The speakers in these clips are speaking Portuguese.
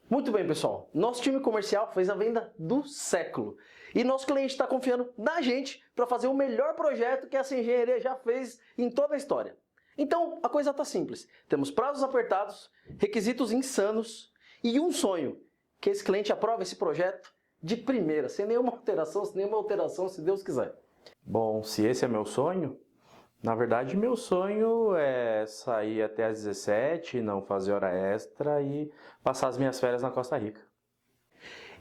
Muito bem, pessoal. Nosso time comercial fez a venda do século. E nosso cliente está confiando na gente para fazer o melhor projeto que essa engenharia já fez em toda a história. Então, a coisa está simples. Temos prazos apertados, requisitos insanos e um sonho, que esse cliente aprove esse projeto de primeira, sem nenhuma alteração, se Deus quiser. Bom, se esse é meu sonho, na verdade meu sonho é sair até às 17, não fazer hora extra e passar as minhas férias na Costa Rica.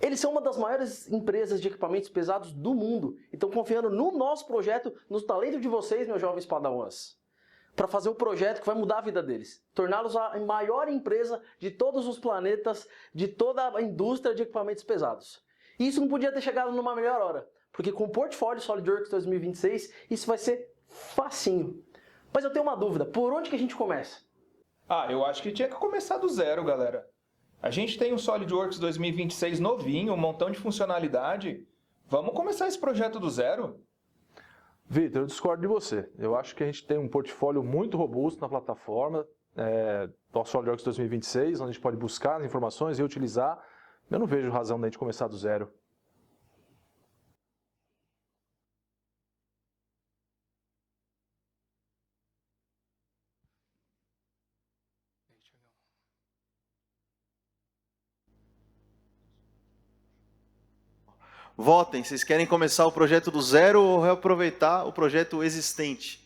Eles são uma das maiores empresas de equipamentos pesados do mundo e estão confiando no nosso projeto, no talento de vocês, meus jovens padawans, para fazer um projeto que vai mudar a vida deles, torná-los a maior empresa de todos os planetas, de toda a indústria de equipamentos pesados. E isso não podia ter chegado numa melhor hora, porque com o portfólio SolidWorks 2026, isso vai ser facinho. Mas eu tenho uma dúvida, por onde que a gente começa? Eu acho que tinha que começar do zero, galera. A gente tem um SolidWorks 2026 novinho, um montão de funcionalidade. Vamos começar esse projeto do zero? Vitor, eu discordo de você. Eu acho que a gente tem um portfólio muito robusto na plataforma do SolidWorks 2026, onde a gente pode buscar as informações e utilizar. Eu não vejo razão da gente começar do zero. Votem, vocês querem começar o projeto do zero ou reaproveitar o projeto existente?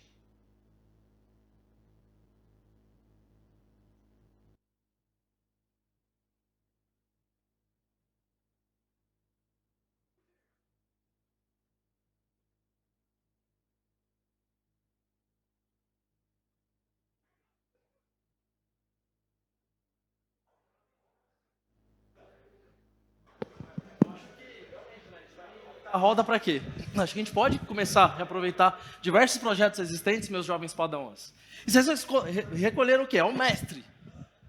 A roda para quê? Acho que a gente pode começar a reaproveitar diversos projetos existentes, meus jovens padawans. E vocês recolheram o quê? Ao mestre,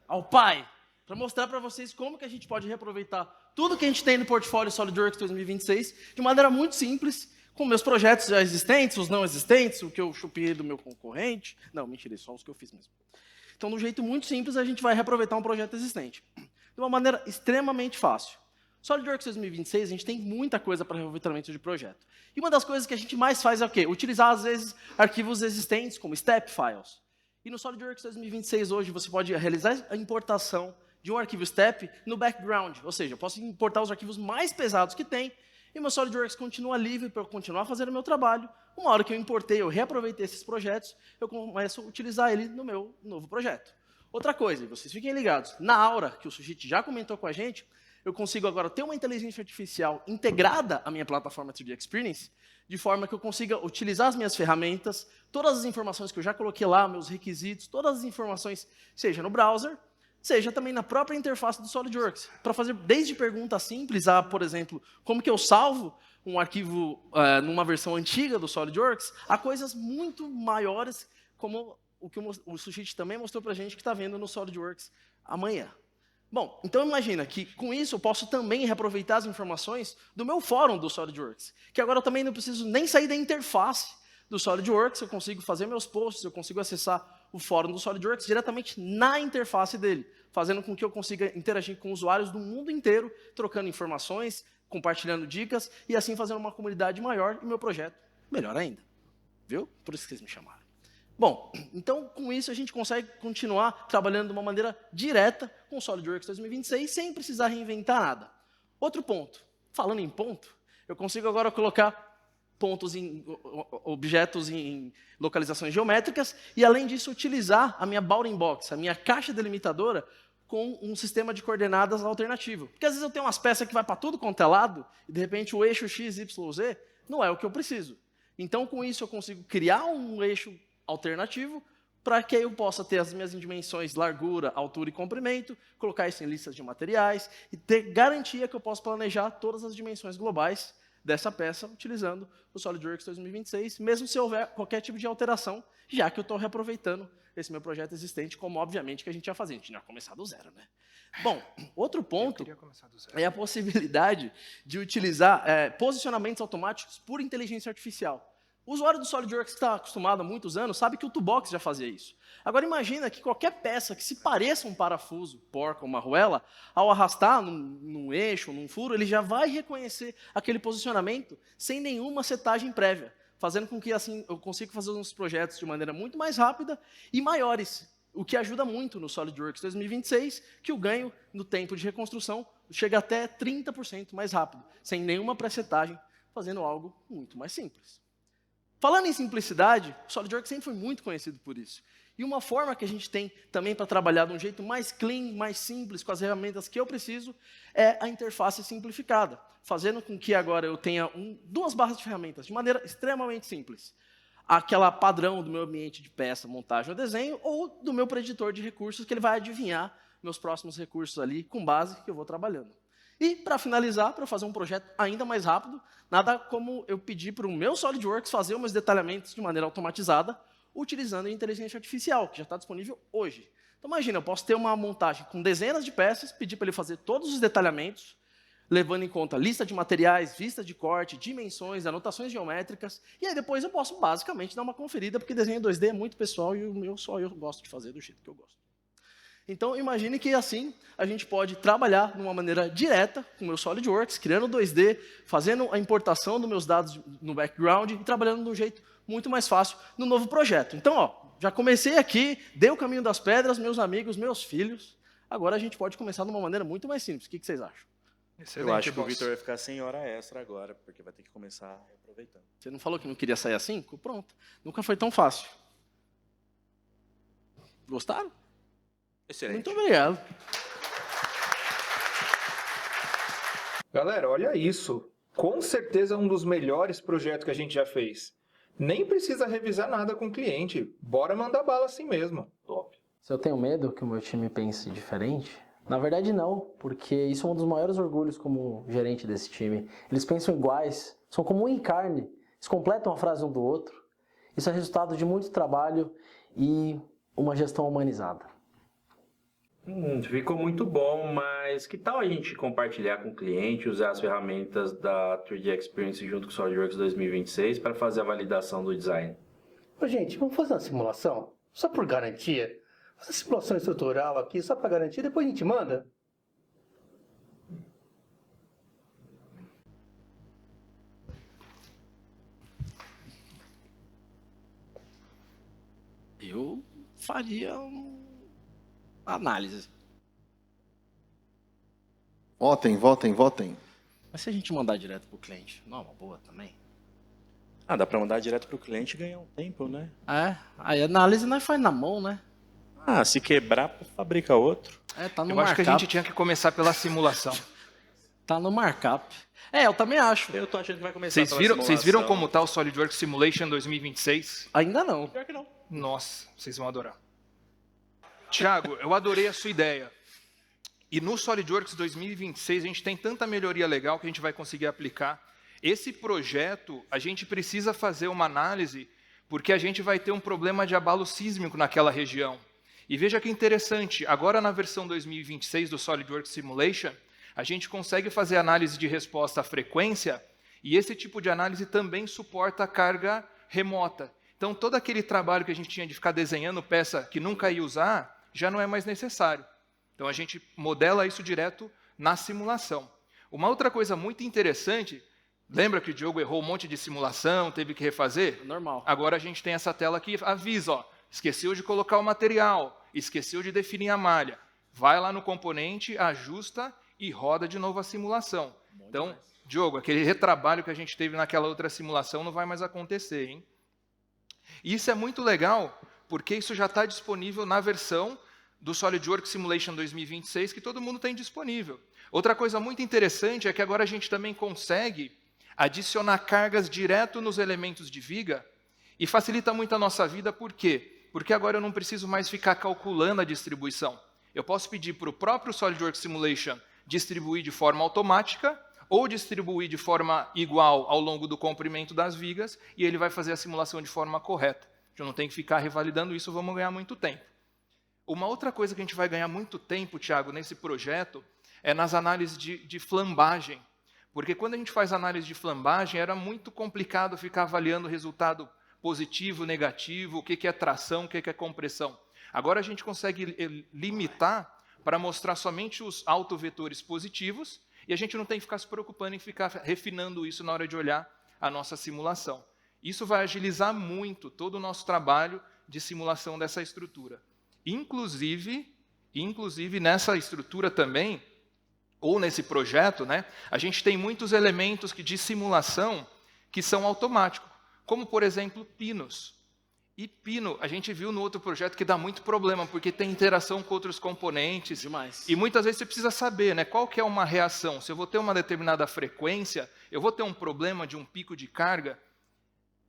ao pai, para mostrar para vocês como que a gente pode reaproveitar tudo que a gente tem no portfólio SolidWorks 2026 de maneira muito simples, com meus projetos já existentes, os não existentes, o que eu chupei do meu concorrente. Não, mentira, só os que eu fiz mesmo. Então, de um jeito muito simples, a gente vai reaproveitar um projeto existente. De uma maneira extremamente fácil. SolidWorks 2026, a gente tem muita coisa para reaproveitamento de projeto. E uma das coisas que a gente mais faz é o quê? Utilizar, às vezes, arquivos existentes, como step files. E no SolidWorks 2026, hoje, você pode realizar a importação de um arquivo step no background. Ou seja, eu posso importar os arquivos mais pesados que tem, e meu SolidWorks continua livre para eu continuar fazendo o meu trabalho. Uma hora que eu importei, eu reaproveitei esses projetos, eu começo a utilizar ele no meu novo projeto. Outra coisa, e vocês fiquem ligados, na Aura, que o Sujit já comentou com a gente, eu consigo agora ter uma inteligência artificial integrada à minha plataforma 3D Experience, de forma que eu consiga utilizar as minhas ferramentas, todas as informações que eu já coloquei lá, meus requisitos, todas as informações, seja no browser, seja também na própria interface do SolidWorks, para fazer desde perguntas simples a, por exemplo, como que eu salvo um arquivo numa versão antiga do SolidWorks, a coisas muito maiores, como o que o Sujit também mostrou para a gente que está vendo no SolidWorks amanhã. Bom, então imagina que com isso eu posso também reaproveitar as informações do meu fórum do SolidWorks, que agora eu também não preciso nem sair da interface do SolidWorks, eu consigo fazer meus posts, eu consigo acessar o fórum do SolidWorks diretamente na interface dele, fazendo com que eu consiga interagir com usuários do mundo inteiro, trocando informações, compartilhando dicas e assim fazendo uma comunidade maior e meu projeto melhor ainda. Viu? Por isso que vocês me chamaram. Bom, então com isso a gente consegue continuar trabalhando de uma maneira direta com o SolidWorks 2026 sem precisar reinventar nada. Outro ponto, falando em ponto, eu consigo agora colocar pontos em objetos em localizações geométricas e além disso utilizar a minha bounding box, a minha caixa delimitadora, com um sistema de coordenadas alternativo. Porque às vezes eu tenho umas peças que vai para tudo quanto é lado, e de repente o eixo X, Y, Z não é o que eu preciso. Então, com isso, eu consigo criar um eixo alternativo para que eu possa ter as minhas dimensões largura, altura e comprimento, colocar isso em listas de materiais e ter garantia que eu posso planejar todas as dimensões globais dessa peça utilizando o SolidWorks 2026, mesmo se houver qualquer tipo de alteração, já que eu estou reaproveitando esse meu projeto existente, como obviamente que a gente ia fazer. A gente ia começar do zero, né? Bom, outro ponto é a possibilidade de utilizar posicionamentos automáticos por inteligência artificial. O usuário do SolidWorks que está acostumado há muitos anos sabe que o Toolbox já fazia isso. Agora imagina que qualquer peça que se pareça um parafuso, porca ou uma arruela, ao arrastar num eixo, num furo, ele já vai reconhecer aquele posicionamento sem nenhuma setagem prévia, fazendo com que assim eu consiga fazer uns projetos de maneira muito mais rápida e maiores, o que ajuda muito no SolidWorks 2026, que o ganho no tempo de reconstrução chega até 30% mais rápido, sem nenhuma pré-setagem, fazendo algo muito mais simples. Falando em simplicidade, o SolidWorks sempre foi muito conhecido por isso. E uma forma que a gente tem também para trabalhar de um jeito mais clean, mais simples, com as ferramentas que eu preciso, é a interface simplificada, fazendo com que agora eu tenha duas barras de ferramentas, de maneira extremamente simples. Aquela padrão do meu ambiente de peça, montagem ou desenho, ou do meu preditor de recursos, que ele vai adivinhar meus próximos recursos ali, com base que eu vou trabalhando. E, para finalizar, para fazer um projeto ainda mais rápido, nada como eu pedir para o meu SolidWorks fazer meus detalhamentos de maneira automatizada, utilizando a inteligência artificial, que já está disponível hoje. Então, imagina, eu posso ter uma montagem com dezenas de peças, pedir para ele fazer todos os detalhamentos, levando em conta lista de materiais, vista de corte, dimensões, anotações geométricas, e aí depois eu posso, basicamente, dar uma conferida, porque desenho 2D é muito pessoal e o meu só eu gosto de fazer do jeito que eu gosto. Então, imagine que assim a gente pode trabalhar de uma maneira direta com o meu SolidWorks, criando 2D, fazendo a importação dos meus dados no background e trabalhando de um jeito muito mais fácil no novo projeto. Então, já comecei aqui, dei o caminho das pedras, meus amigos, meus filhos. Agora a gente pode começar de uma maneira muito mais simples. O que vocês acham? Eu acho que o Vitor vai ficar sem hora extra agora, porque vai ter que começar aproveitando. Você não falou que não queria sair assim? Pronto. Nunca foi tão fácil. Gostaram? Excelente. Muito obrigado. Galera, olha isso. Com certeza é um dos melhores projetos que a gente já fez. Nem precisa revisar nada com o cliente. Bora mandar bala assim mesmo. Top. Se eu tenho medo que o meu time pense diferente, na verdade não, porque isso é um dos maiores orgulhos como gerente desse time. Eles pensam iguais, são como um em carne, eles completam a frase um do outro. Isso é resultado de muito trabalho e uma gestão humanizada. Ficou muito bom, mas que tal a gente compartilhar com o cliente, usar as ferramentas da 3D Experience junto com o SolidWorks 2026 para fazer a validação do design? Ô, gente, vamos fazer uma simulação? Só por garantia? Fazer simulação estrutural aqui, só para garantia, depois a gente manda? Eu faria análise. Votem, votem, votem. Mas se a gente mandar direto para o cliente, não é uma boa também? Dá para mandar direto para o cliente e ganhar um tempo, né? Aí a análise nós faz na mão, né? Se quebrar, fabrica outro. Tá no Eu markup. acho que a gente tinha que começar pela simulação. Tá no markup. Eu também acho. Eu tô achando que vai começar Vocês pela viram simulação. como tá o SolidWorks Simulation 2026? Ainda não. Pior que não. Nossa, vocês vão adorar. Thiago, eu adorei a sua ideia. E no SolidWorks 2026 a gente tem tanta melhoria legal que a gente vai conseguir aplicar. Esse projeto, a gente precisa fazer uma análise porque a gente vai ter um problema de abalo sísmico naquela região. E veja que interessante, agora na versão 2026 do SolidWorks Simulation, a gente consegue fazer análise de resposta à frequência e esse tipo de análise também suporta a carga remota. Então, todo aquele trabalho que a gente tinha de ficar desenhando peça que nunca ia usar, já não é mais necessário. Então, a gente modela isso direto na simulação. Uma outra coisa muito interessante, lembra que o Diogo errou um monte de simulação, teve que refazer? Normal. Agora a gente tem essa tela que avisa, esqueceu de colocar o material, esqueceu de definir a malha. Vai lá no componente, ajusta e roda de novo a simulação. Então, Diogo, aquele retrabalho que a gente teve naquela outra simulação não vai mais acontecer, hein? E isso é muito legal, porque isso já está disponível na versão do SolidWorks Simulation 2026 que todo mundo tem disponível. Outra coisa muito interessante é que agora a gente também consegue adicionar cargas direto nos elementos de viga e facilita muito a nossa vida, por quê? Porque agora eu não preciso mais ficar calculando a distribuição. Eu posso pedir para o próprio SolidWorks Simulation distribuir de forma automática ou distribuir de forma igual ao longo do comprimento das vigas e ele vai fazer a simulação de forma correta. Eu não tenho que ficar revalidando isso, vamos ganhar muito tempo. Uma outra coisa que a gente vai ganhar muito tempo, Thiago, nesse projeto, é nas análises de flambagem. Porque quando a gente faz análise de flambagem, era muito complicado ficar avaliando o resultado positivo, negativo, o que é tração, o que é compressão. Agora a gente consegue limitar para mostrar somente os autovetores positivos e a gente não tem que ficar se preocupando em ficar refinando isso na hora de olhar a nossa simulação. Isso vai agilizar muito todo o nosso trabalho de simulação dessa estrutura. Inclusive nessa estrutura também, ou nesse projeto, né, a gente tem muitos elementos de simulação que são automáticos, como, por exemplo, pinos. E pino, a gente viu no outro projeto que dá muito problema, porque tem interação com outros componentes. Demais. E muitas vezes você precisa saber, né, qual que é uma reação. Se eu vou ter uma determinada frequência, eu vou ter um problema de um pico de carga.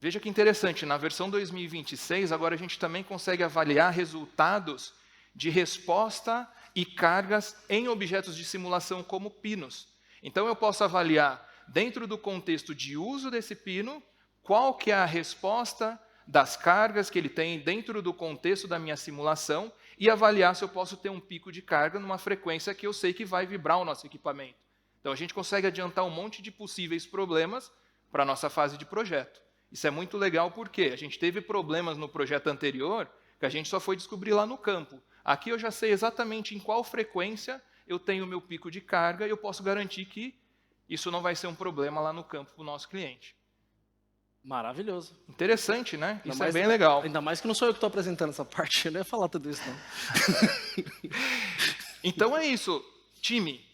Veja que interessante, na versão 2026, agora a gente também consegue avaliar resultados de resposta e cargas em objetos de simulação como pinos. Então eu posso avaliar, dentro do contexto de uso desse pino, qual que é a resposta das cargas que ele tem dentro do contexto da minha simulação e avaliar se eu posso ter um pico de carga numa frequência que eu sei que vai vibrar o nosso equipamento. Então a gente consegue adiantar um monte de possíveis problemas para a nossa fase de projeto. Isso é muito legal porque a gente teve problemas no projeto anterior que a gente só foi descobrir lá no campo. Aqui eu já sei exatamente em qual frequência eu tenho o meu pico de carga e eu posso garantir que isso não vai ser um problema lá no campo para o nosso cliente. Maravilhoso. Interessante, né? Ainda Isso mais- é bem legal. Ainda mais que não sou eu que estou apresentando essa parte, eu não ia falar tudo isso, não. Então é isso, time.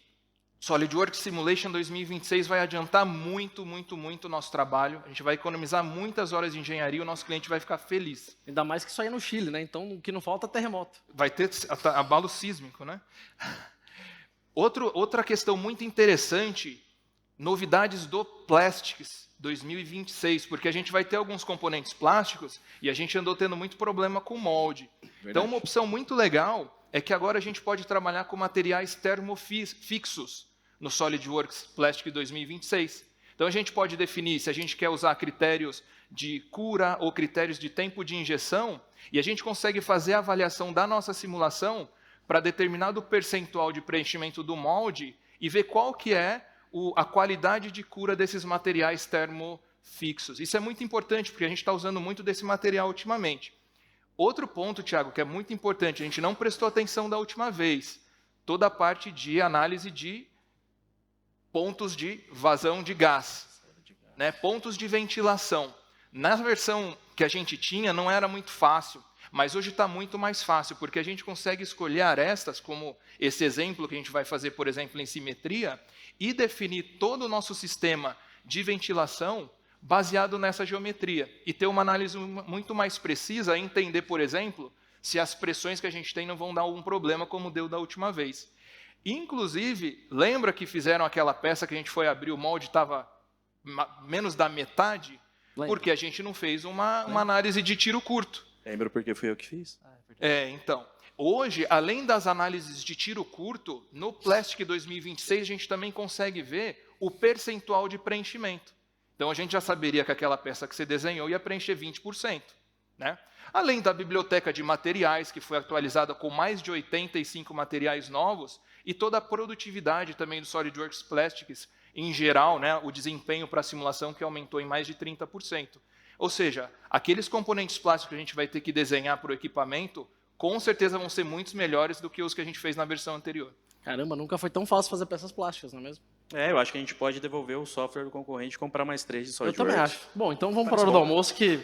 SolidWorks Simulation 2026 vai adiantar muito o nosso trabalho. A gente vai economizar muitas horas de engenharia e o nosso cliente vai ficar feliz. Ainda mais que isso aí é no Chile, né? Então o que não falta é terremoto. Vai ter abalo sísmico, né? Outra questão muito interessante, novidades do Plastics 2026, porque a gente vai ter alguns componentes plásticos e a gente andou tendo muito problema com molde. Então uma opção muito legal é que agora a gente pode trabalhar com materiais termofixos no SolidWorks Plastic 2026. Então a gente pode definir se a gente quer usar critérios de cura ou critérios de tempo de injeção e a gente consegue fazer a avaliação da nossa simulação para determinado percentual de preenchimento do molde e ver qual que é a qualidade de cura desses materiais termofixos. Isso é muito importante, porque a gente está usando muito desse material ultimamente. Outro ponto, Thiago, que é muito importante, a gente não prestou atenção da última vez, toda a parte de análise de pontos de vazão de gás, né? Pontos de ventilação. Na versão que a gente tinha, não era muito fácil, mas hoje está muito mais fácil, porque a gente consegue escolher arestas, como esse exemplo que a gente vai fazer, por exemplo, em simetria, e definir todo o nosso sistema de ventilação baseado nessa geometria, e ter uma análise muito mais precisa, entender, por exemplo, se as pressões que a gente tem não vão dar algum problema, como deu da última vez. Inclusive, lembra que fizeram aquela peça que a gente foi abrir, o molde estava menos da metade? Lembra. Porque a gente não fez uma análise de tiro curto. Lembra porque fui eu que fiz? Então, hoje, além das análises de tiro curto, no Plastic 2026 a gente também consegue ver o percentual de preenchimento. Então a gente já saberia que aquela peça que você desenhou ia preencher 20%. Né? Além da biblioteca de materiais, que foi atualizada com mais de 85 materiais novos, e toda a produtividade também do SolidWorks Plastics, em geral, né, o desempenho para a simulação que aumentou em mais de 30%. Ou seja, aqueles componentes plásticos que a gente vai ter que desenhar para o equipamento, com certeza vão ser muito melhores do que os que a gente fez na versão anterior. Caramba, nunca foi tão fácil fazer peças plásticas, não é mesmo? Eu acho que a gente pode devolver o software do concorrente e comprar mais 3 de Eu SolidWorks. também acho. Bom, então vamos para a hora do almoço, que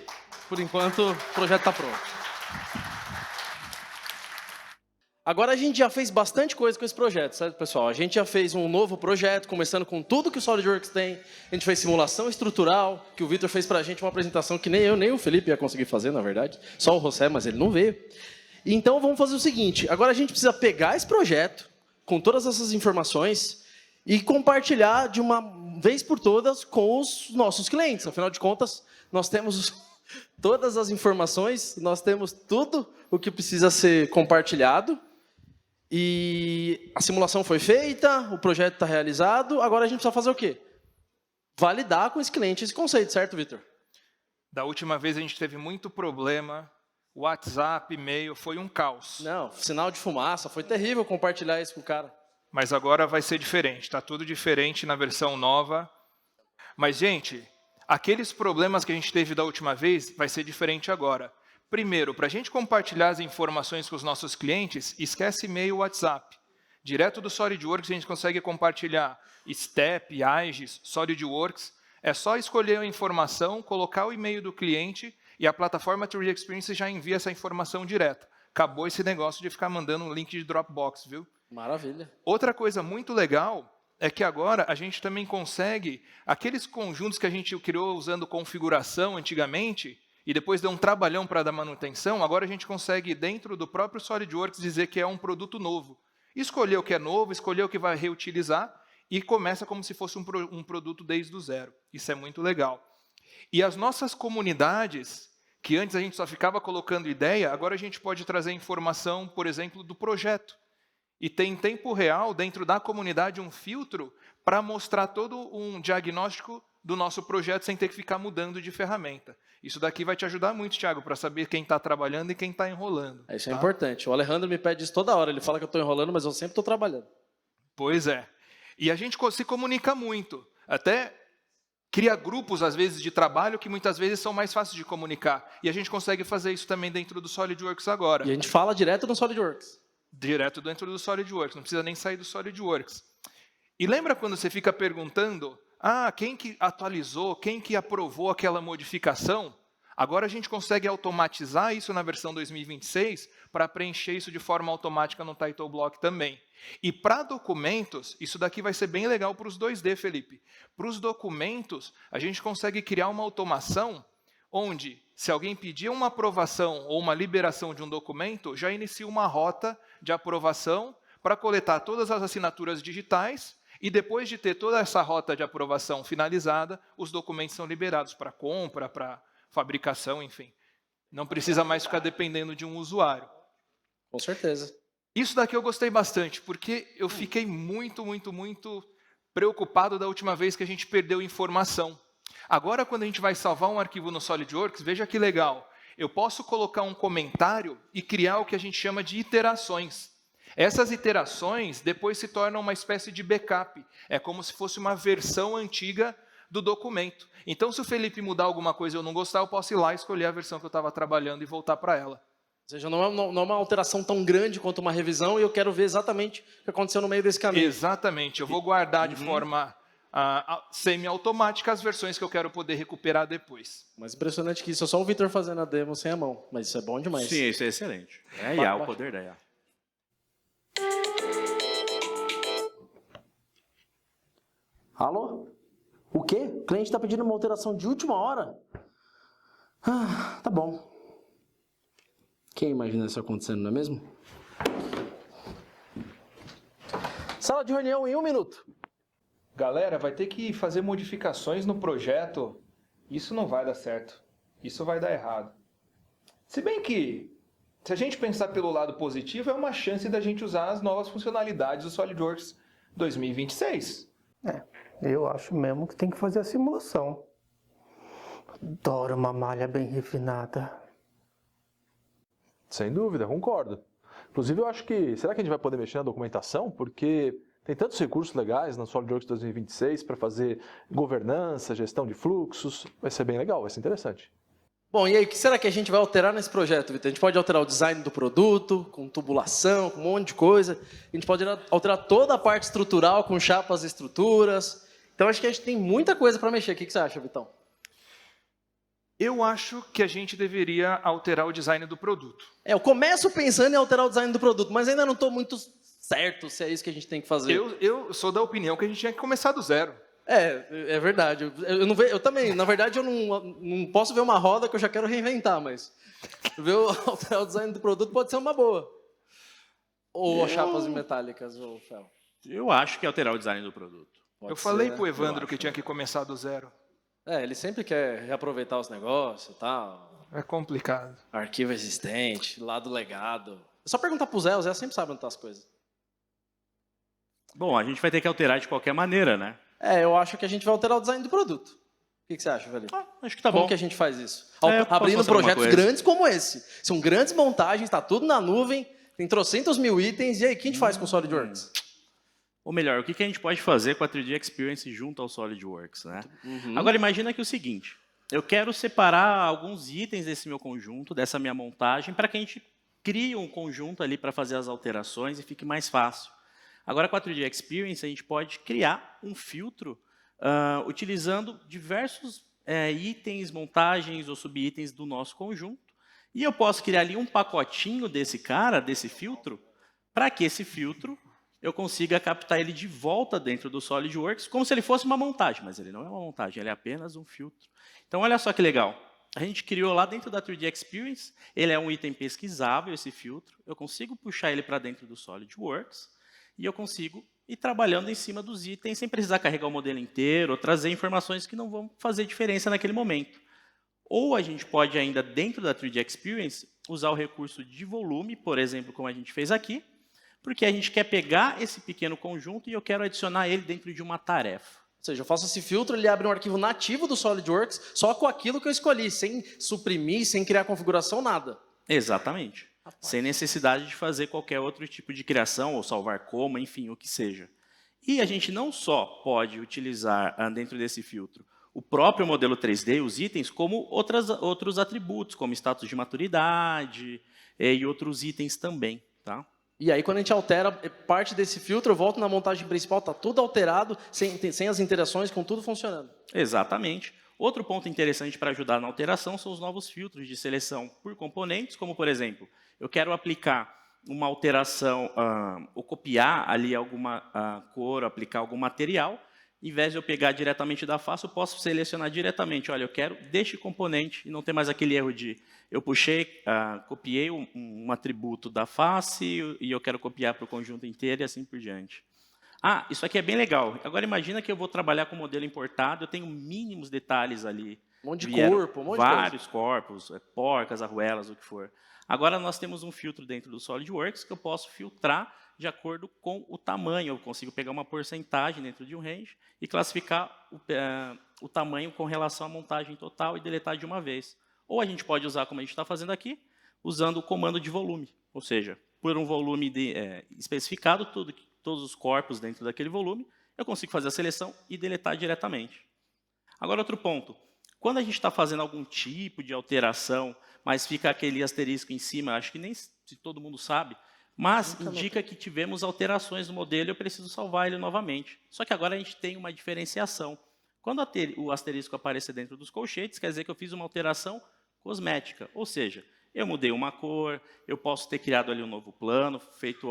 por enquanto o projeto está pronto. Agora a gente já fez bastante coisa com esse projeto, certo, pessoal? A gente já fez um novo projeto, começando com tudo que o SolidWorks tem. A gente fez simulação estrutural, que o Vitor fez para a gente uma apresentação que nem eu, nem o Felipe ia conseguir fazer, na verdade. Só o José, mas ele não veio. Então vamos fazer o seguinte, agora a gente precisa pegar esse projeto, com todas essas informações, e compartilhar de uma vez por todas com os nossos clientes. Afinal de contas, nós temos todas as informações, nós temos tudo o que precisa ser compartilhado, e a simulação foi feita, o projeto está realizado, agora a gente precisa fazer o quê? Validar com esse cliente esse conceito, certo, Vitor? Da última vez a gente teve muito problema, WhatsApp, e-mail, foi um caos. Não, sinal de fumaça, foi terrível compartilhar isso com o cara. Mas agora vai ser diferente, está tudo diferente na versão nova. Mas, gente, aqueles problemas que a gente teve da última vez vai ser diferente agora. Primeiro, para a gente compartilhar as informações com os nossos clientes, esquece e-mail e WhatsApp. Direto do SolidWorks a gente consegue compartilhar Step, AIGES, SolidWorks. É só escolher a informação, colocar o e-mail do cliente e a plataforma 3D Experience já envia essa informação direto. Acabou esse negócio de ficar mandando um link de Dropbox, viu? Maravilha. Outra coisa muito legal é que agora a gente também consegue, aqueles conjuntos que a gente criou usando configuração antigamente, e depois deu um trabalhão para dar manutenção, agora a gente consegue, dentro do próprio SolidWorks, dizer que é um produto novo. Escolher o que é novo, escolher o que vai reutilizar, e começa como se fosse um produto desde o zero. Isso é muito legal. E as nossas comunidades, que antes a gente só ficava colocando ideia, agora a gente pode trazer informação, por exemplo, do projeto. E tem em tempo real, dentro da comunidade, um filtro para mostrar todo um diagnóstico do nosso projeto sem ter que ficar mudando de ferramenta. Isso daqui vai te ajudar muito, Thiago, para saber quem está trabalhando e quem está enrolando. Isso é importante. O Alejandro me pede isso toda hora. Ele fala que eu estou enrolando, mas eu sempre estou trabalhando. Pois é. E a gente se comunica muito. Até cria grupos, às vezes, de trabalho que muitas vezes são mais fáceis de comunicar. E a gente consegue fazer isso também dentro do SolidWorks agora. E a gente fala direto no SolidWorks. Direto dentro do SolidWorks, não precisa nem sair do SolidWorks. E lembra quando você fica perguntando, quem que atualizou, quem que aprovou aquela modificação? Agora a gente consegue automatizar isso na versão 2026 para preencher isso de forma automática no Title Block também. E para documentos, isso daqui vai ser bem legal para os 2D, Felipe. Para os documentos, a gente consegue criar uma automação onde, se alguém pedir uma aprovação ou uma liberação de um documento, já inicia uma rota de aprovação para coletar todas as assinaturas digitais e depois de ter toda essa rota de aprovação finalizada, os documentos são liberados para compra, para fabricação, enfim. Não precisa mais ficar dependendo de um usuário. Com certeza. Isso daqui eu gostei bastante, porque eu fiquei muito preocupado da última vez que a gente perdeu informação. Agora, quando a gente vai salvar um arquivo no SolidWorks, veja que legal. Eu posso colocar um comentário e criar o que a gente chama de iterações. Essas iterações depois se tornam uma espécie de backup. É como se fosse uma versão antiga do documento. Então, se o Felipe mudar alguma coisa e eu não gostar, eu posso ir lá escolher a versão que eu estava trabalhando e voltar para ela. Ou seja, não é uma alteração tão grande quanto uma revisão e eu quero ver exatamente o que aconteceu no meio desse caminho. Exatamente. Eu vou guardar de forma semi-automática as versões que eu quero poder recuperar depois. Mas impressionante que isso é só o Vitor fazendo a demo sem a mão. Mas isso é bom demais. Sim, isso é excelente. É a IA, o poder da IA. Alô? O quê? O cliente está pedindo uma alteração de última hora? Tá bom. Quem imagina isso acontecendo, não é mesmo? Sala de reunião em 1 minuto. Galera, vai ter que fazer modificações no projeto. Isso não vai dar certo. Isso vai dar errado. Se bem que, se a gente pensar pelo lado positivo, é uma chance da gente usar as novas funcionalidades do SolidWorks 2026. Eu acho mesmo que tem que fazer a simulação. Adoro uma malha bem refinada. Sem dúvida, concordo. Inclusive, eu acho que... Será que a gente vai poder mexer na documentação? Porque tem tantos recursos legais na SolidWorks 2026 para fazer governança, gestão de fluxos. Vai ser bem legal, vai ser interessante. Bom, e aí, o que será que a gente vai alterar nesse projeto, Vitor? A gente pode alterar o design do produto, com tubulação, com um monte de coisa. A gente pode alterar toda a parte estrutural, com chapas e estruturas. Então, acho que a gente tem muita coisa para mexer. O que você acha, Vitão? Eu acho que a gente deveria alterar o design do produto. Eu começo pensando em alterar o design do produto, mas ainda não estou muito certo se é isso que a gente tem que fazer. Eu sou da opinião que a gente tinha que começar do zero. É verdade. Eu também, na verdade, eu não posso ver uma roda que eu já quero reinventar, mas ver alterar o design do produto pode ser uma boa. Ou chapas metálicas, ou Fel. Eu acho que é alterar o design do produto. Eu falei ser, pro Evandro acho, que tinha que começar do zero. Ele sempre quer reaproveitar os negócios e tal. É complicado. Arquivo existente, lado legado. É só perguntar pro Zé, o Zé sempre sabe onde tá as coisas. Bom, a gente vai ter que alterar de qualquer maneira, né? Eu acho que a gente vai alterar o design do produto. O que você acha, Felipe? Acho que tá Como bom. que a gente faz isso? Eu posso Abrindo mostrar uma projetos coisa. grandes como esse. São grandes montagens, tá tudo na nuvem, tem trocentos mil itens. E aí, o que a gente faz com o SolidWorks? Ou melhor, o que a gente pode fazer com a 3D Experience junto ao SolidWorks, né? Agora, imagina que é o seguinte. Eu quero separar alguns itens desse meu conjunto, dessa minha montagem, para que a gente crie um conjunto ali para fazer as alterações e fique mais fácil. Agora, com a 3D Experience, a gente pode criar um filtro utilizando diversos itens, montagens ou subitens do nosso conjunto. E eu posso criar ali um pacotinho desse filtro, para que esse filtro eu consiga captar ele de volta dentro do SolidWorks, como se ele fosse uma montagem, mas ele não é uma montagem, ele é apenas um filtro. Então, olha só que legal. A gente criou lá dentro da 3D Experience, ele é um item pesquisável, esse filtro, eu consigo puxar ele para dentro do SolidWorks, e eu consigo ir trabalhando em cima dos itens sem precisar carregar o modelo inteiro, ou trazer informações que não vão fazer diferença naquele momento. Ou a gente pode ainda, dentro da 3D Experience, usar o recurso de volume, por exemplo, como a gente fez aqui, porque a gente quer pegar esse pequeno conjunto e eu quero adicionar ele dentro de uma tarefa. Ou seja, eu faço esse filtro, ele abre um arquivo nativo do SolidWorks, só com aquilo que eu escolhi, sem suprimir, sem criar configuração, nada. Exatamente. Sem necessidade de fazer qualquer outro tipo de criação, ou salvar como, enfim, o que seja. E a gente não só pode utilizar dentro desse filtro o próprio modelo 3D, os itens, como outros atributos, como status de maturidade e outros itens também. Tá? E aí, quando a gente altera parte desse filtro, eu volto na montagem principal, está tudo alterado, sem as interações, com tudo funcionando. Exatamente. Outro ponto interessante para ajudar na alteração são os novos filtros de seleção por componentes, como, por exemplo, eu quero aplicar uma alteração, ou copiar ali alguma cor, aplicar algum material. Em vez de eu pegar diretamente da face, eu posso selecionar diretamente. Olha, eu quero deste componente, e não ter mais aquele erro de eu puxei, copiei um atributo da face e eu quero copiar para o conjunto inteiro e assim por diante. Isso aqui é bem legal. Agora imagina que eu vou trabalhar com modelo importado, eu tenho mínimos detalhes ali. Um monte de corpo, um monte de coisa. Vários corpos, porcas, arruelas, o que for. Agora nós temos um filtro dentro do SolidWorks que eu posso filtrar de acordo com o tamanho. Eu consigo pegar uma porcentagem dentro de um range e classificar o tamanho com relação à montagem total e deletar de uma vez. Ou a gente pode usar, como a gente está fazendo aqui, usando o comando de volume. Ou seja, por um volume especificado, todos os corpos dentro daquele volume, eu consigo fazer a seleção e deletar diretamente. Agora, outro ponto. Quando a gente está fazendo algum tipo de alteração, mas fica aquele asterisco em cima, acho que nem se todo mundo sabe, mas indica que tivemos alterações no modelo e eu preciso salvar ele novamente. Só que agora a gente tem uma diferenciação. Quando o asterisco aparecer dentro dos colchetes, quer dizer que eu fiz uma alteração cosmética. Ou seja, eu mudei uma cor, eu posso ter criado ali um novo plano,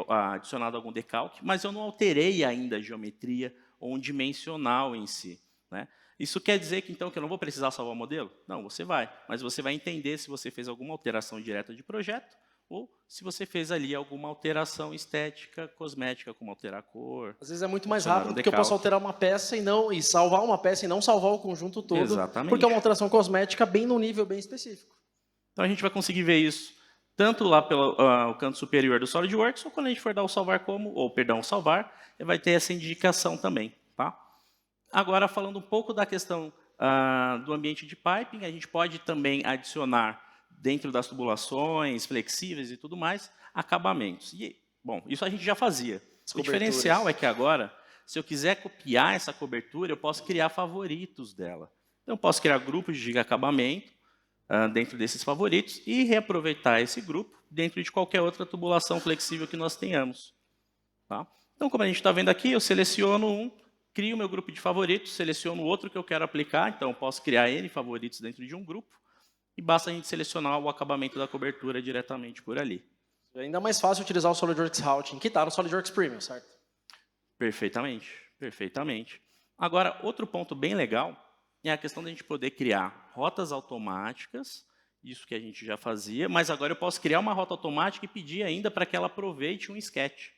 adicionado algum decalque, mas eu não alterei ainda a geometria ou um dimensional em si. Né? Isso quer dizer que, então, que eu não vou precisar salvar o modelo? Não, você vai. Mas você vai entender se você fez alguma alteração direta de projeto ou se você fez ali alguma alteração estética, cosmética, como alterar a cor. Às vezes é muito mais rápido porque eu posso alterar uma peça e salvar uma peça e não salvar o conjunto todo. Exatamente. Porque é uma alteração cosmética bem no nível bem específico. Então a gente vai conseguir ver isso tanto lá pelo canto superior do SolidWorks, ou quando a gente for dar o salvar como, ou perdão, salvar, vai ter essa indicação também. Tá? Agora, falando um pouco da questão do ambiente de piping, a gente pode também adicionar, dentro das tubulações flexíveis e tudo mais, acabamentos. E, bom, isso a gente já fazia. O diferencial é que agora, se eu quiser copiar essa cobertura, eu posso criar favoritos dela. Então, eu posso criar grupos de acabamento dentro desses favoritos e reaproveitar esse grupo dentro de qualquer outra tubulação flexível que nós tenhamos. Tá? Então, como a gente está vendo aqui, eu seleciono um, crio o meu grupo de favoritos, seleciono outro que eu quero aplicar, então eu posso criar N favoritos dentro de um grupo, e basta a gente selecionar o acabamento da cobertura diretamente por ali. É ainda mais fácil utilizar o SolidWorks Routing, que está no SolidWorks Premium, certo? Perfeitamente, perfeitamente. Agora, outro ponto bem legal é a questão da gente poder criar rotas automáticas, isso que a gente já fazia, mas agora eu posso criar uma rota automática e pedir ainda para que ela aproveite um sketch.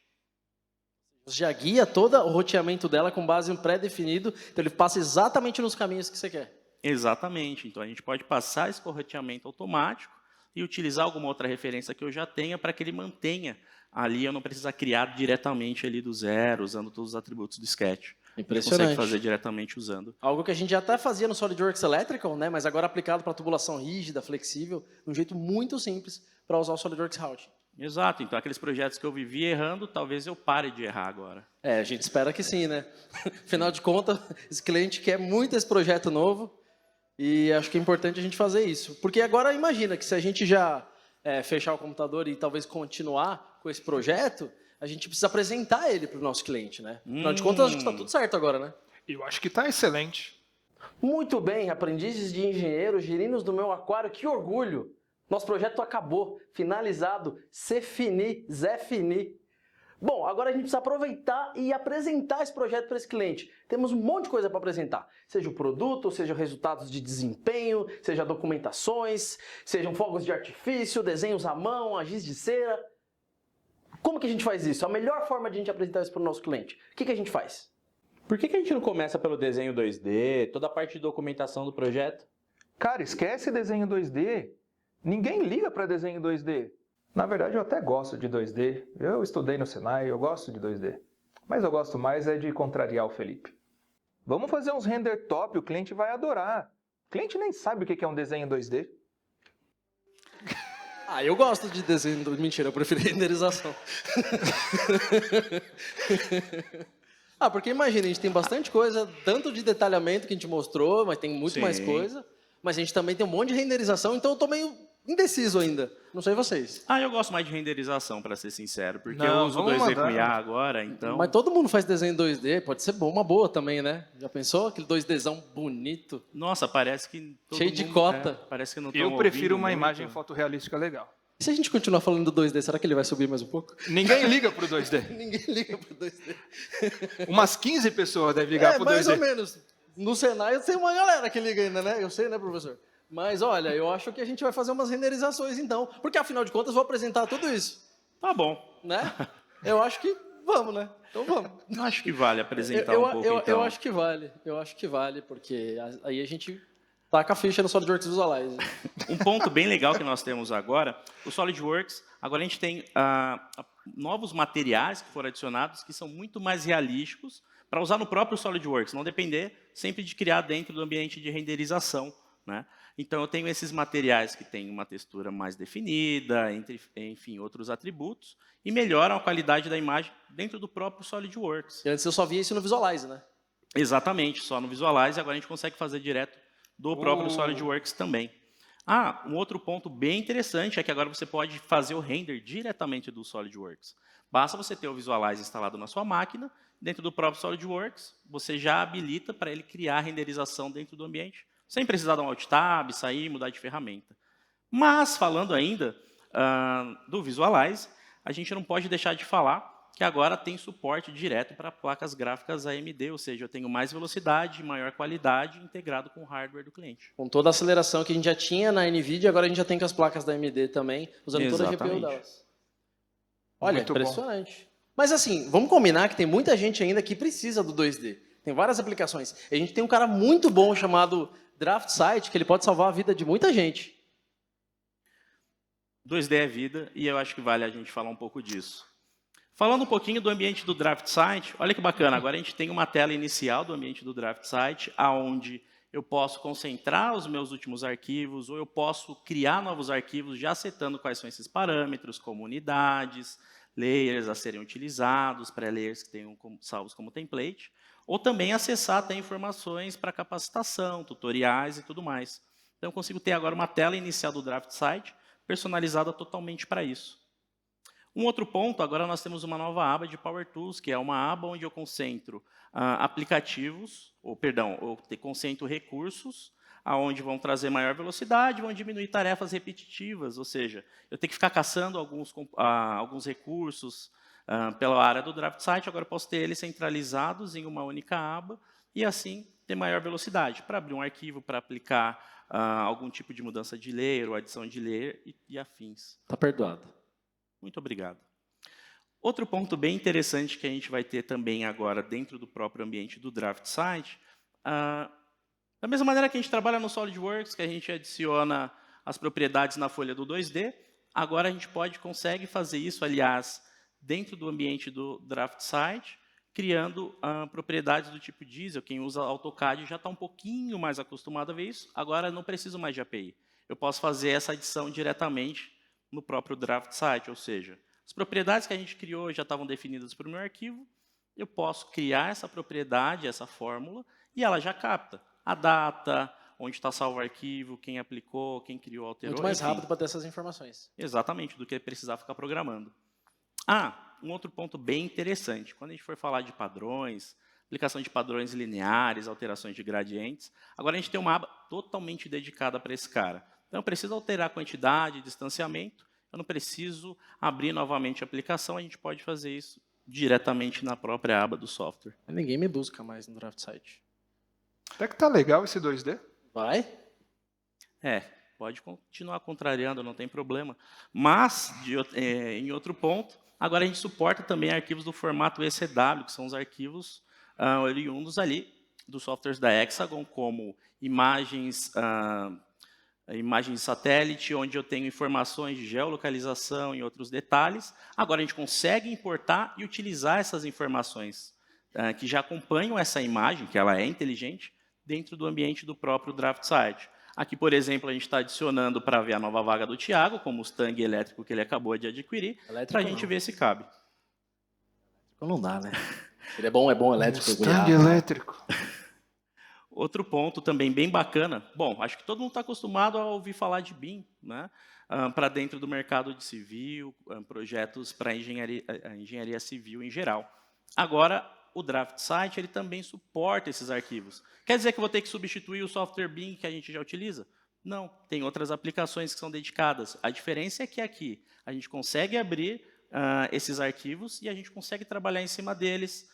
Já guia todo o roteamento dela com base em um pré-definido, então ele passa exatamente nos caminhos que você quer. Exatamente. Então, a gente pode passar esse roteamento automático e utilizar alguma outra referência que eu já tenha para que ele mantenha ali, eu não precisa criar diretamente ali do zero, usando todos os atributos do sketch. Impressionante. A gente consegue fazer diretamente usando. Algo que a gente já até fazia no SolidWorks Electrical, né? Mas agora aplicado para tubulação rígida, flexível, de um jeito muito simples para usar o SolidWorks Routing. Exato. Então, aqueles projetos que eu vivi errando, talvez eu pare de errar agora. A gente espera que sim, né? Afinal de contas, esse cliente quer muito esse projeto novo e acho que é importante a gente fazer isso. Porque agora imagina que se a gente já fechar o computador e talvez continuar com esse projeto, a gente precisa apresentar ele para o nosso cliente, né? Afinal de contas, acho que está tudo certo agora, né? Eu acho que está excelente. Muito bem, aprendizes de engenheiros, girinos do meu aquário, que orgulho! Nosso projeto acabou, finalizado, c'est fini, Zé fini. Bom, agora a gente precisa aproveitar e apresentar esse projeto para esse cliente. Temos um monte de coisa para apresentar, seja o produto, seja resultados de desempenho, seja documentações, sejam fogos de artifício, desenhos à mão, a giz de cera. Como que a gente faz isso? A melhor forma de a gente apresentar isso para o nosso cliente. O que a gente faz? Por que a gente não começa pelo desenho 2D, toda a parte de documentação do projeto? Cara, esquece desenho 2D. Ninguém liga para desenho 2D. Na verdade, eu até gosto de 2D. Eu estudei no Senai, eu gosto de 2D. Mas eu gosto mais de contrariar o Felipe. Vamos fazer uns render top, o cliente vai adorar. O cliente nem sabe o que é um desenho 2D. Eu gosto de desenho. Mentira, eu prefiro renderização. Porque imagina, a gente tem bastante coisa, tanto de detalhamento que a gente mostrou, mas tem muito mais coisa. Mas a gente também tem um monte de renderização, então eu tô meio indeciso ainda. Não sei vocês. Eu gosto mais de renderização, para ser sincero, porque Não, eu uso o vamos 2D com mandar. IA agora, então... Mas todo mundo faz desenho 2D, pode ser uma boa também, né? Já pensou? Aquele 2Dzão bonito. Nossa, parece que todo Cheio de mundo- cota. parece que não Eu tão prefiro ouvindo uma muito. imagem fotorrealística legal. E se a gente continuar falando do 2D, será que ele vai subir mais um pouco? Ninguém liga pro 2D. Ninguém liga pro 2D. Umas 15 pessoas devem ligar pro 2D. mais ou menos. No Senai tem uma galera que liga ainda, né? Eu sei, né, professor? Mas olha, eu acho que a gente vai fazer umas renderizações então, porque afinal de contas eu vou apresentar tudo isso, Tá bom. né? Eu acho que vamos, né? Então vamos. Acho que vale apresentar eu, um pouco, então. eu acho que vale, porque aí a gente taca a ficha no SolidWorks Visualize. Um ponto bem legal que nós temos agora, o SolidWorks, agora a gente tem novos materiais que foram adicionados que são muito mais realísticos para usar no próprio SolidWorks, não depender sempre de criar dentro do ambiente de renderização, né? Então, eu tenho esses materiais que têm uma textura mais definida, enfim, outros atributos, e melhoram a qualidade da imagem dentro do próprio SolidWorks. E antes eu só via isso no Visualize, né? Exatamente, só no Visualize, agora a gente consegue fazer direto do próprio SolidWorks também. Um outro ponto bem interessante é que agora você pode fazer o render diretamente do SolidWorks. Basta você ter o Visualize instalado na sua máquina, dentro do próprio SolidWorks, você já habilita para ele criar a renderização dentro do ambiente, sem precisar dar um Alt Tab, sair, mudar de ferramenta. Mas, falando ainda do Visualize, a gente não pode deixar de falar que agora tem suporte direto para placas gráficas AMD, ou seja, eu tenho mais velocidade, maior qualidade integrado com o hardware do cliente. Com toda a aceleração que a gente já tinha na NVIDIA, agora a gente já tem com as placas da AMD também, usando toda a GPU Exatamente. delas. Olha, Muito bom. impressionante. Mas assim, vamos combinar que tem muita gente ainda que precisa do 2D. Tem várias aplicações. A gente tem um cara muito bom chamado DraftSight, que ele pode salvar a vida de muita gente. 2D é vida, e eu acho que vale a gente falar um pouco disso. Falando um pouquinho do ambiente do DraftSight, olha que bacana, agora a gente tem uma tela inicial do ambiente do DraftSight, onde eu posso concentrar os meus últimos arquivos, ou eu posso criar novos arquivos já setando quais são esses parâmetros, como unidades, layers a serem utilizados, pré-layers que tenham salvos como template, ou também acessar até informações para capacitação, tutoriais e tudo mais. Então, eu consigo ter agora uma tela inicial do DraftSight personalizada totalmente para isso. Um outro ponto, agora nós temos uma nova aba de Power Tools, que é uma aba onde eu concentro aplicativos, concentro recursos, aonde vão trazer maior velocidade, vão diminuir tarefas repetitivas, ou seja, eu tenho que ficar caçando alguns recursos pela área do DraftSight, agora eu posso ter eles centralizados em uma única aba, e assim ter maior velocidade para abrir um arquivo, para aplicar algum tipo de mudança de layer ou adição de layer e afins. Tá perdoado. Muito obrigado. Outro ponto bem interessante que a gente vai ter também agora dentro do próprio ambiente do Draft Site, da mesma maneira que a gente trabalha no SolidWorks, que a gente adiciona as propriedades na folha do 2D, agora a gente consegue fazer isso, aliás, dentro do ambiente do Draft Site, criando propriedades do tipo diesel. Quem usa AutoCAD já está um pouquinho mais acostumado a ver isso, agora não preciso mais de API. Eu posso fazer essa adição diretamente no próprio Draft Site, ou seja, as propriedades que a gente criou já estavam definidas para o meu arquivo, eu posso criar essa propriedade, essa fórmula, e ela já capta a data, onde está salvo o arquivo, quem aplicou, quem criou, alterou. Muito mais enfim. rápido para ter essas informações. Exatamente, do que precisar ficar programando. Um outro ponto bem interessante. Quando a gente for falar de padrões, aplicação de padrões lineares, alterações de gradientes, agora a gente tem uma aba totalmente dedicada para esse cara. Então, eu preciso alterar a quantidade, distanciamento, eu não preciso abrir novamente a aplicação, a gente pode fazer isso diretamente na própria aba do software. Ninguém me busca mais no Draft Site. Até que tá legal esse 2D. Vai? Pode continuar contrariando, não tem problema. Mas, em outro ponto, agora a gente suporta também arquivos do formato ECW, que são os arquivos oriundos ali dos softwares da Hexagon, como imagens de satélite, onde eu tenho informações de geolocalização e outros detalhes. Agora a gente consegue importar e utilizar essas informações que já acompanham essa imagem, que ela é inteligente, dentro do ambiente do próprio Draft Site. Aqui, por exemplo, a gente está adicionando para ver a nova vaga do Thiago, como o Mustang elétrico que ele acabou de adquirir, para a gente ver se cabe. Não dá, né? Ele é bom elétrico. Mustang elétrico. Outro ponto também bem bacana, bom, acho que todo mundo está acostumado a ouvir falar de BIM, né? Para dentro do mercado de civil, projetos para engenharia civil em geral. Agora, o Draft Site ele também suporta esses arquivos. Quer dizer que eu vou ter que substituir o software BIM que a gente já utiliza? Não, tem outras aplicações que são dedicadas. A diferença é que aqui a gente consegue abrir esses arquivos e a gente consegue trabalhar em cima deles,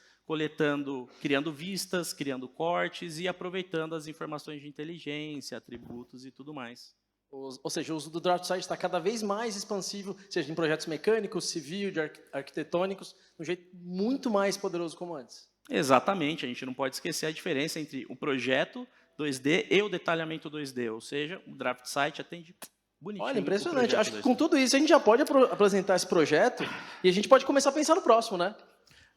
criando vistas, criando cortes e aproveitando as informações de inteligência, atributos e tudo mais. Ou seja, o uso do Draft Site está cada vez mais expansivo, seja em projetos mecânicos, civil, arquitetônicos, de um jeito muito mais poderoso como antes. Exatamente, a gente não pode esquecer a diferença entre o projeto 2D e o detalhamento 2D, ou seja, o Draft Site atende bonitinho. Olha, impressionante. Acho que com tudo isso a gente já pode apresentar esse projeto e a gente pode começar a pensar no próximo, né?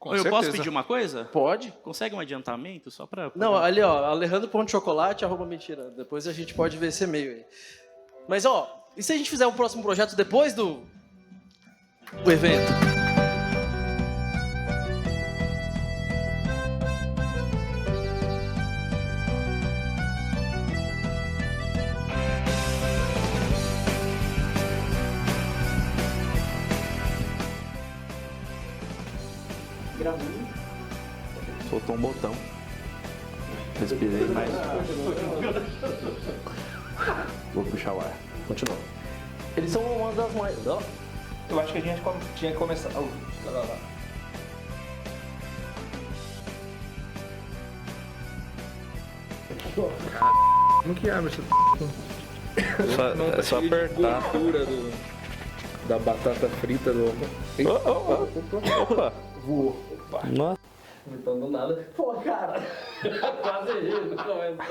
Eu posso pedir uma coisa? Pode. Consegue um adiantamento só para... Não, ali, ó, Alejandro.chocolate, @mentira. Depois a gente pode ver esse e-mail aí. Mas, e se a gente fizer o próximo projeto depois do evento? Soltou um botão. Respirei mais. Vou puxar o ar. Continua. Eles são uma das mais... Eu acho que a gente tinha que começar... Como que abre essa É só apertar. da batata frita do... Opa! Voou. Nossa. Então do nada. Pô, cara. Quase errei no momento.